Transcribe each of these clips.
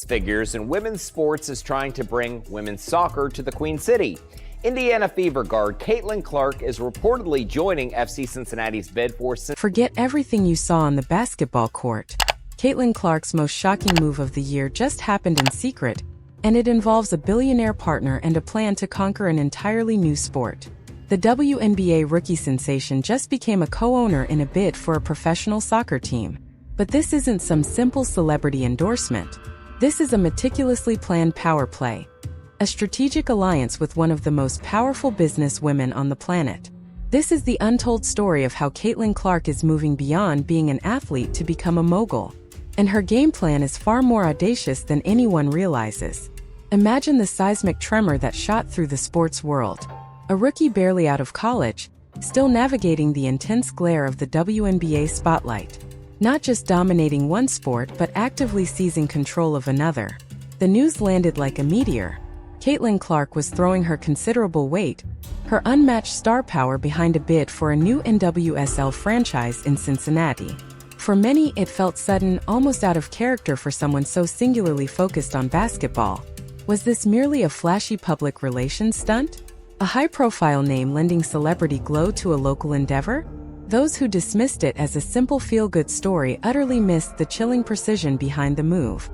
Figures in women's sports is trying to bring women's soccer to the Queen City. Indiana Fever guard Caitlin Clark is reportedly joining FC Cincinnati's bid for... Forget everything you saw on the basketball court. Caitlin Clark's most shocking move of the year just happened in secret, and it involves a billionaire partner and a plan to conquer an entirely new sport. The WNBA rookie sensation just became a co-owner in a bid for a professional soccer team. But this isn't some simple celebrity endorsement. This is a meticulously planned power play, a strategic alliance with one of the most powerful business women on the planet. This is the untold story of how Caitlin Clark is moving beyond being an athlete to become a mogul. And her game plan is far more audacious than anyone realizes. Imagine the seismic tremor that shot through the sports world. A rookie barely out of college, still navigating the intense glare of the WNBA spotlight. Not just dominating one sport but actively seizing control of another. The news landed like a meteor. Caitlin Clark was throwing her considerable weight, her unmatched star power behind a bid for a new NWSL franchise in Cincinnati. For many, it felt sudden, almost out of character for someone so singularly focused on basketball. Was this merely a flashy public relations stunt? A high-profile name lending celebrity glow to a local endeavor? Those who dismissed it as a simple feel-good story utterly missed the chilling precision behind the move.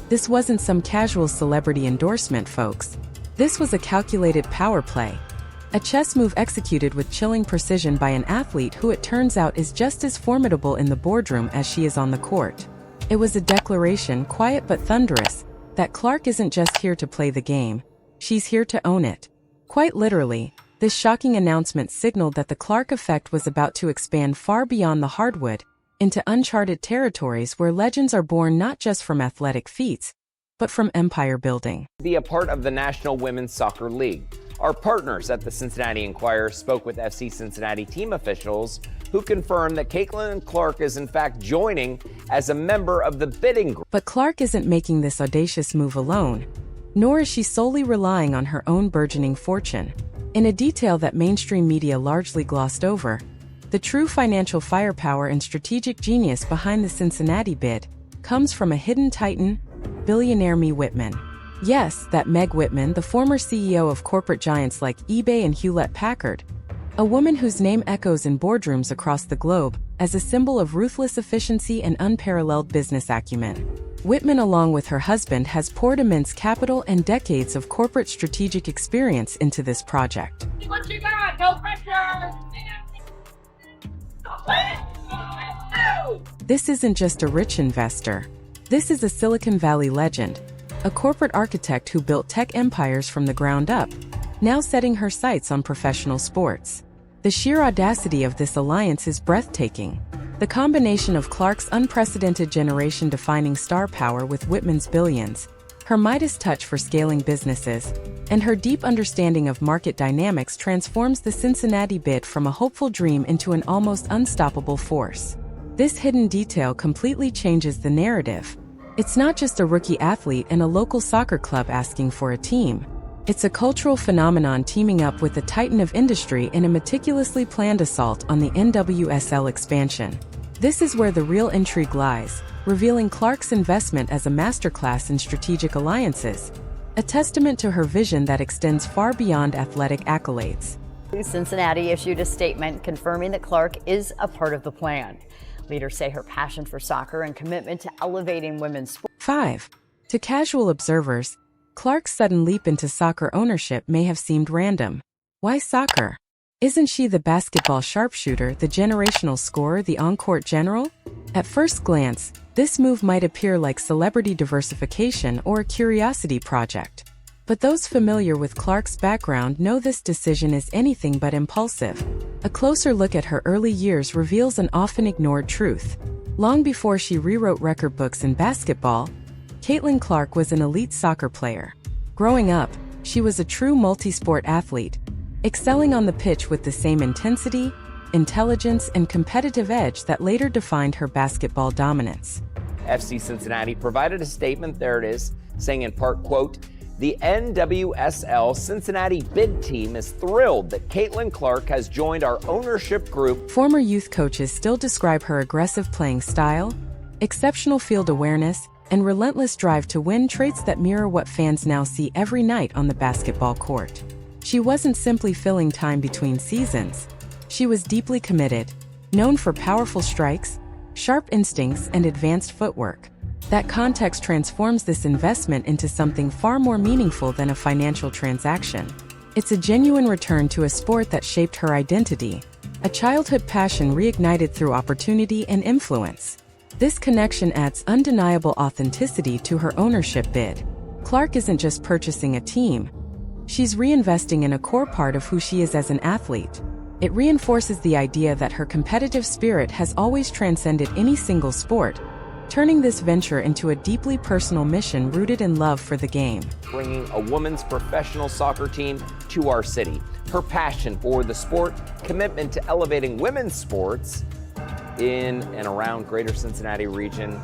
This wasn't some casual celebrity endorsement, folks. This was a calculated power play. A chess move executed with chilling precision by an athlete who it turns out is just as formidable in the boardroom as she is on the court. It was a declaration, quiet but thunderous, that Clark isn't just here to play the game. She's here to own it. Quite literally, this shocking announcement signaled that the Clark effect was about to expand far beyond the hardwood, into uncharted territories where legends are born not just from athletic feats, but from empire building. Be a part of the National Women's Soccer League. Our partners at the Cincinnati Enquirer spoke with FC Cincinnati team officials who confirmed that Caitlin Clark is in fact joining as a member of the bidding group. But Clark isn't making this audacious move alone. Nor is she solely relying on her own burgeoning fortune. In a detail that mainstream media largely glossed over, the true financial firepower and strategic genius behind the Cincinnati bid comes from a hidden titan, billionaire Meg Whitman. Yes, that Meg Whitman, the former CEO of corporate giants like eBay and Hewlett-Packard, a woman whose name echoes in boardrooms across the globe as a symbol of ruthless efficiency and unparalleled business acumen. Whitman, along with her husband, has poured immense capital and decades of corporate strategic experience into this project. What you got? No pressure! This isn't just a rich investor. This is a Silicon Valley legend, a corporate architect who built tech empires from the ground up, now setting her sights on professional sports. The sheer audacity of this alliance is breathtaking. The combination of Clark's unprecedented generation-defining star power with Whitman's billions, her Midas touch for scaling businesses, and her deep understanding of market dynamics transforms the Cincinnati bid from a hopeful dream into an almost unstoppable force. This hidden detail completely changes the narrative. It's not just a rookie athlete and a local soccer club asking for a team. It's a cultural phenomenon teaming up with the titan of industry in a meticulously planned assault on the NWSL expansion. This is where the real intrigue lies, revealing Clark's investment as a masterclass in strategic alliances, a testament to her vision that extends far beyond athletic accolades. Cincinnati issued a statement confirming that Clark is a part of the plan. Leaders say her passion for soccer and commitment to elevating women's sport. 5. To casual observers, Clark's sudden leap into soccer ownership may have seemed random. Why soccer? Isn't she the basketball sharpshooter, the generational scorer, the on-court general? At first glance, this move might appear like celebrity diversification or a curiosity project. But those familiar with Clark's background know this decision is anything but impulsive. A closer look at her early years reveals an often ignored truth. Long before she rewrote record books in basketball, Caitlin Clark was an elite soccer player. Growing up, she was a true multi-sport athlete, excelling on the pitch with the same intensity, intelligence, and competitive edge that later defined her basketball dominance. FC Cincinnati provided a statement, there it is, saying in part, quote, The NWSL Cincinnati bid team is thrilled that Caitlin Clark has joined our ownership group. Former youth coaches still describe her aggressive playing style, exceptional field awareness, and relentless drive to win, traits that mirror what fans now see every night on the basketball court. She wasn't simply filling time between seasons. She was deeply committed, known for powerful strikes, sharp instincts, and advanced footwork. That context transforms this investment into something far more meaningful than a financial transaction. It's a genuine return to a sport that shaped her identity, a childhood passion reignited through opportunity and influence. This connection adds undeniable authenticity to her ownership bid. Clark isn't just purchasing a team. She's reinvesting in a core part of who she is as an athlete. It reinforces the idea that her competitive spirit has always transcended any single sport, turning this venture into a deeply personal mission rooted in love for the game. Bringing a women's professional soccer team to our city. Her passion for the sport, commitment to elevating women's sports in and around greater Cincinnati region.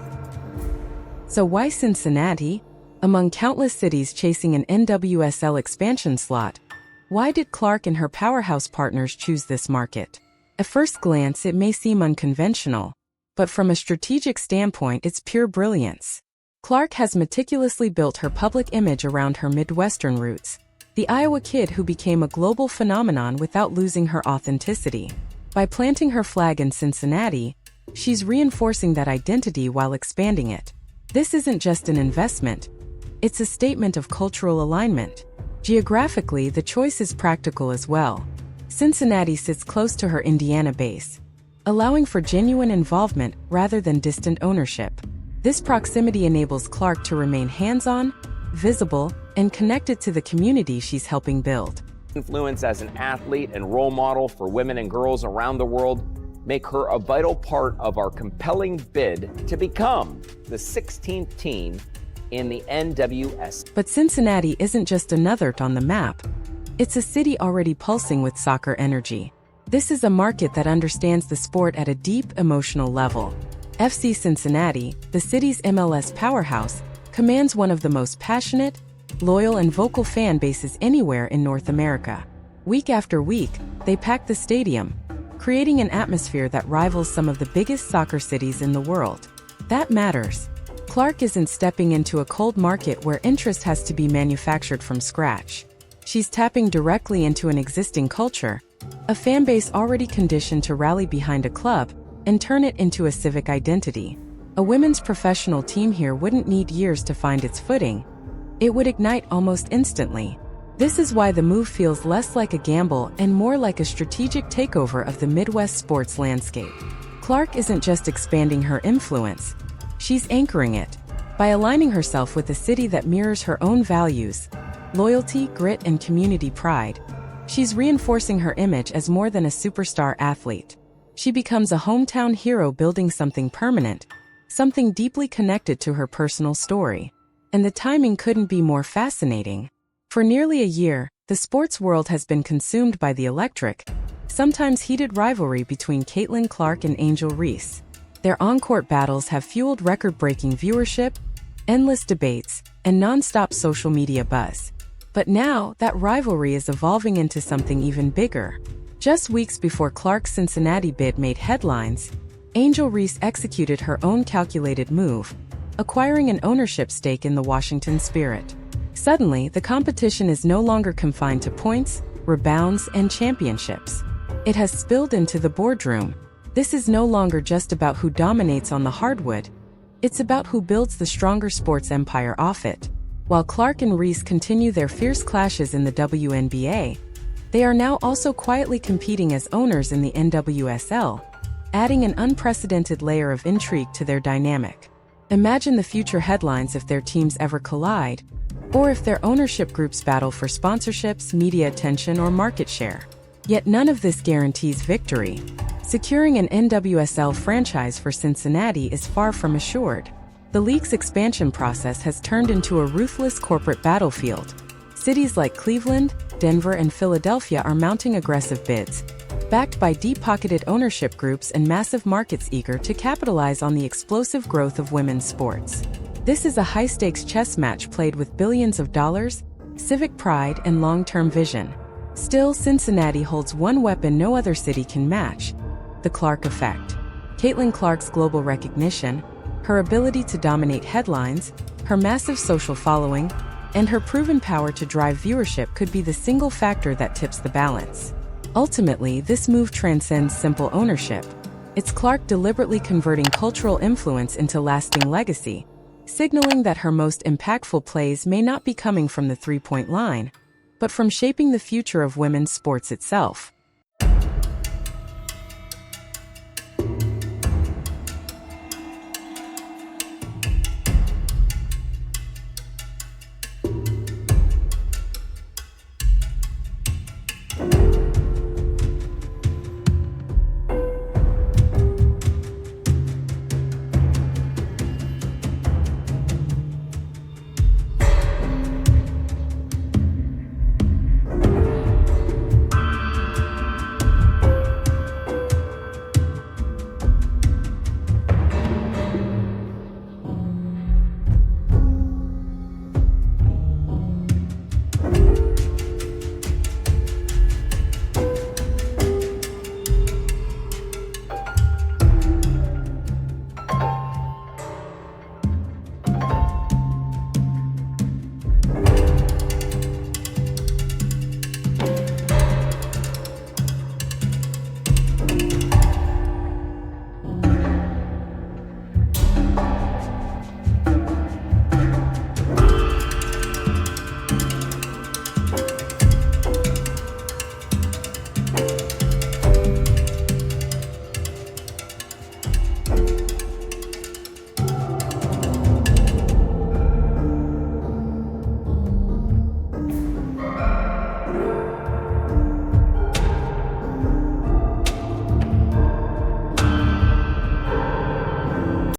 So why Cincinnati? Among countless cities chasing an NWSL expansion slot, why did Clark and her powerhouse partners choose this market? At first glance, it may seem unconventional, but from a strategic standpoint, it's pure brilliance. Clark has meticulously built her public image around her Midwestern roots, the Iowa kid who became a global phenomenon without losing her authenticity. By planting her flag in Cincinnati, she's reinforcing that identity while expanding it. This isn't just an investment, it's a statement of cultural alignment. Geographically, the choice is practical as well. Cincinnati sits close to her Indiana base, allowing for genuine involvement rather than distant ownership. This proximity enables Clark to remain hands-on, visible, and connected to the community she's helping build. Influence as an athlete and role model for women and girls around the world make her a vital part of our compelling bid to become the 16th team in the NWS. But Cincinnati isn't just another on the map. It's a city already pulsing with soccer energy. This is a market that understands the sport at a deep emotional level. FC Cincinnati, the city's MLS powerhouse, commands one of the most passionate, loyal, and vocal fan bases anywhere in North America. Week after week, they pack the stadium, creating an atmosphere that rivals some of the biggest soccer cities in the world. That matters. Clark isn't stepping into a cold market where interest has to be manufactured from scratch. She's tapping directly into an existing culture, a fan base already conditioned to rally behind a club and turn it into a civic identity. A women's professional team here wouldn't need years to find its footing. It would ignite almost instantly. This is why the move feels less like a gamble and more like a strategic takeover of the Midwest sports landscape. Clark isn't just expanding her influence, she's anchoring it. By aligning herself with a city that mirrors her own values, loyalty, grit, and community pride, she's reinforcing her image as more than a superstar athlete. She becomes a hometown hero building something permanent, something deeply connected to her personal story. And the timing couldn't be more fascinating. For nearly a year, the sports world has been consumed by the electric, sometimes heated rivalry between Caitlin Clark and Angel Reese. Their on-court battles have fueled record-breaking viewership, endless debates, and non-stop social media buzz. But now, that rivalry is evolving into something even bigger. Just weeks before Clark's Cincinnati bid made headlines, Angel Reese executed her own calculated move, acquiring an ownership stake in the Washington Spirit. Suddenly, the competition is no longer confined to points, rebounds, and championships. It has spilled into the boardroom. This is no longer just about who dominates on the hardwood. It's about who builds the stronger sports empire off it. While Clark and Reese continue their fierce clashes in the WNBA, they are now also quietly competing as owners in the NWSL, adding an unprecedented layer of intrigue to their dynamic. Imagine the future headlines if their teams ever collide, or if their ownership groups battle for sponsorships, media attention, or market share. Yet none of this guarantees victory. Securing an NWSL franchise for Cincinnati is far from assured. The league's expansion process has turned into a ruthless corporate battlefield. Cities like Cleveland, Denver, and Philadelphia are mounting aggressive bids, backed by deep-pocketed ownership groups and massive markets eager to capitalize on the explosive growth of women's sports. This is a high-stakes chess match played with billions of dollars, civic pride, and long-term vision. Still, Cincinnati holds one weapon no other city can match: the Clark effect. Caitlin Clark's global recognition, her ability to dominate headlines, her massive social following, and her proven power to drive viewership could be the single factor that tips the balance. Ultimately, this move transcends simple ownership. It's Clark deliberately converting cultural influence into lasting legacy, signaling that her most impactful plays may not be coming from the three-point line, but from shaping the future of women's sports itself.